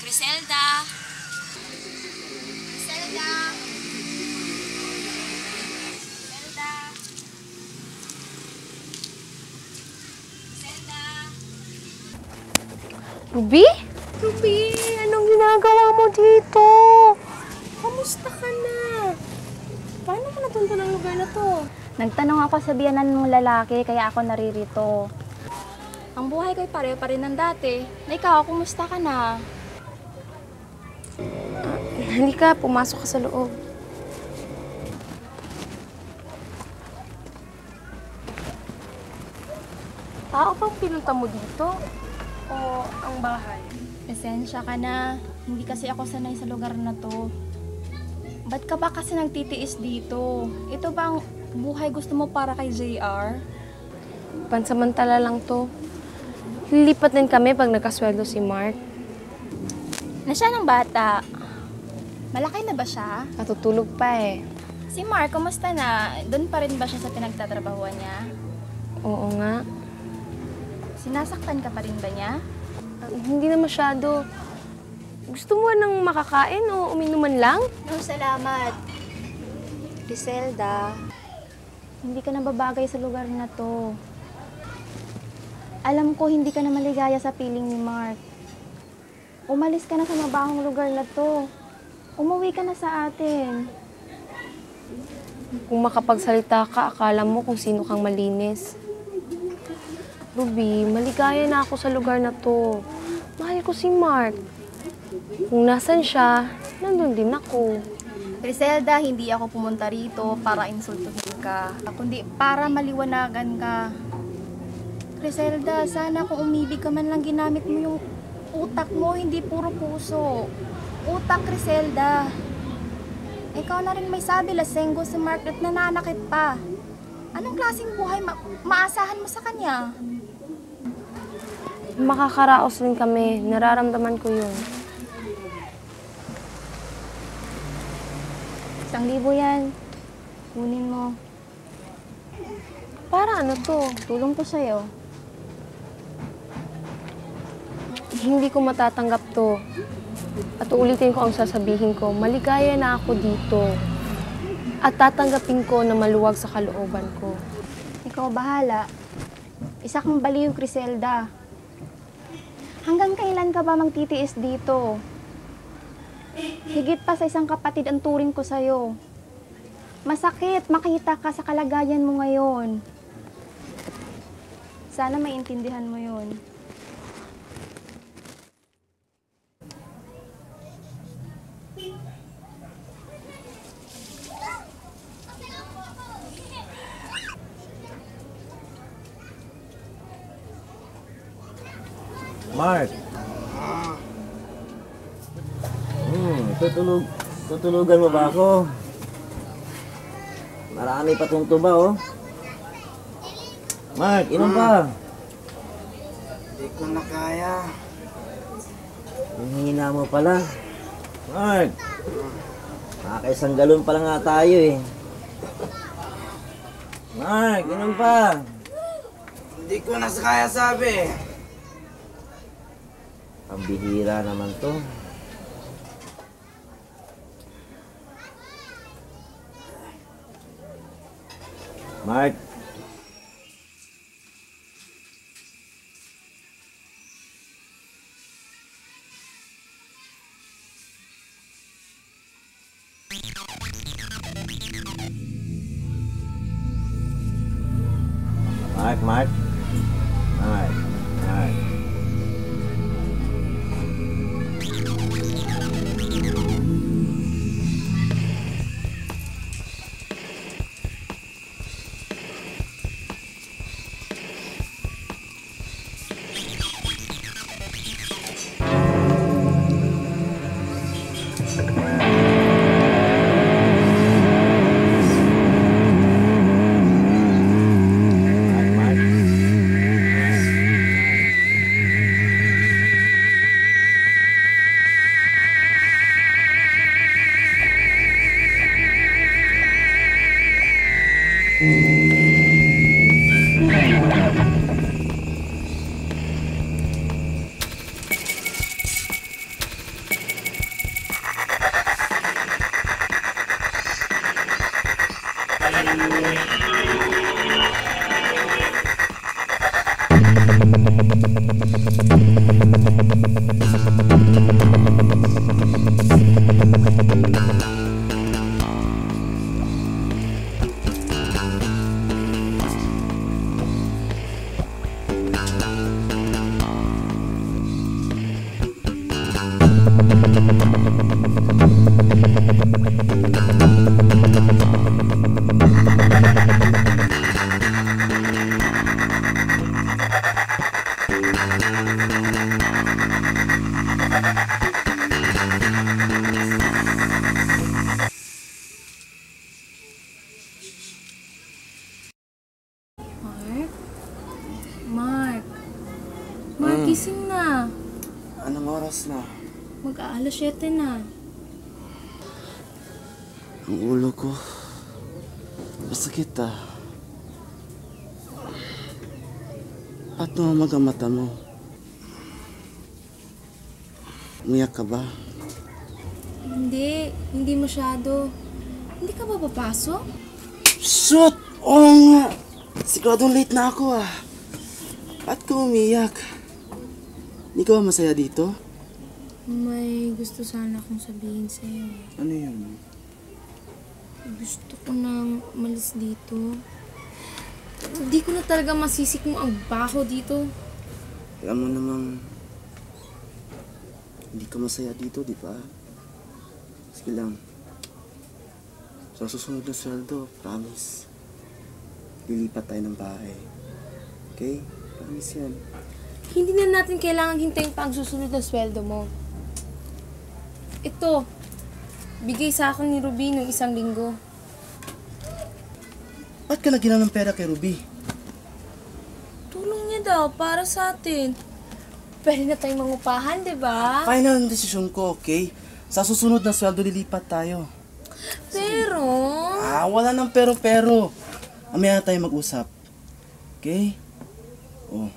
Griselda! Griselda! Griselda! Griselda! Ruby? Ruby, anong ginagawa mo dito? Kamusta ka na? Paano ka napunta ng lugar na to? Nagtanong ako sa biyanan mong lalaki, kaya ako naririto. Ang buhay ko'y pareho pa rin ng dati. Na ikaw, kumusta ka na? Halika, pumasok ka sa loob. Tao bang pinunta mo dito? O ang bahay? Pasensya ka na. Hindi kasi ako sanay sa lugar na to. Ba't ka ba kasi nagtitiis dito? Ito ba ang buhay gusto mo para kay JR? Pansamantala lang to. Lilipat din kami pag nagkasweldo si Mark. Na siya ng bata. Malaki na ba siya? Natutulog pa eh. Si Mark, kumusta na? Doon pa rin ba siya sa pinagtatrabahuan niya? Oo nga. Sinasaktan ka pa rin ba niya? Hindi na masyado. Gusto mo nang makakain o uminuman lang? No, salamat. Griselda, hindi ka nababagay sa lugar na to. Alam ko hindi ka na maligaya sa piling ni Mark. Umalis ka na sa mabahong lugar na to. Umuwi ka na sa atin. Kung makapagsalita ka, akala mo kung sino kang malinis. Ruby, maligaya na ako sa lugar na to. Mahal ko si Mark. Kung nasan siya, nandun din ako. Griselda, hindi ako pumunta rito para insultuhin ka, kundi para maliwanagan ka. Griselda, sana kung umibig ka man lang ginamit mo yung utak mo, hindi puro puso. Utak, Griselda. Ikaw na rin may sabi, lasenggo si Mark at nananakit pa. Anong klaseng buhay maasahan mo sa kanya? Makakaraos rin kami. Nararamdaman ko yun. 1,000 yan. Kunin mo. Para ano to? Tulong ko sa'yo. Hindi ko matatanggap to. At uulitin ko ang sasabihin ko, maligaya na ako dito. At tatanggapin ko na maluwag sa kalooban ko. Ikaw bahala. Isa kang baliw, Griselda. Hanggang kailan ka ba magtitiis dito? Higit pa sa isang kapatid ang turing ko sa'yo. Masakit makita ka sa kalagayan mo ngayon. Sana maintindihan mo yun. Mark. Tutulugan mo ba ako? Marami pa tong tuba, oh. Mark, inom pa. Hindi ko na kaya. Ang hina mo pala. Mark. Nakakaisang galon pa lang nga tayo, eh. Mark, inom pa. Hindi ko na kaya sabi. Ang bihira naman to. Mark. Mark, Mark. Mark, Mark. Mark, Mark. Mark? Mark? Mark, gising na. Anong oras na? Mag-aalas 7 na. Ang ulo ko. Masakit ah. At namamag ang mata mo. Umiyak ka ba? Hindi masyado. Hindi ka ba papasok? Shoot! Oo nga! Siguradong late na ako ah. Ba't ka umiyak? Hindi ka ba masaya dito? May gusto sana akong sabihin sa'yo. Ano yun? Gusto ko nang malis dito. Hindi ko na talaga masisik mo ang baho dito. Alam mo namang hindi ka masaya dito, di ba? Sige lang. Sa susunod na sweldo, promise. Lilipat tayo ng bahay. Okay? Promise yan. Hindi na natin kailangan hintayin pa ang susunod na sweldo mo. Ito, bigay sa akin ni Ruby ng 1 linggo. Ba't ka nagilan ng pera kay Ruby? Tulong niya daw para sa atin. Pwede na tayong mangupahan, di ba? Final ang desisyon ko, okay? Sa susunod na sweldo, lilipat tayo. Pero... Wala nang pero-pero. Mamaya na tayo mag-usap. Okay? Oh,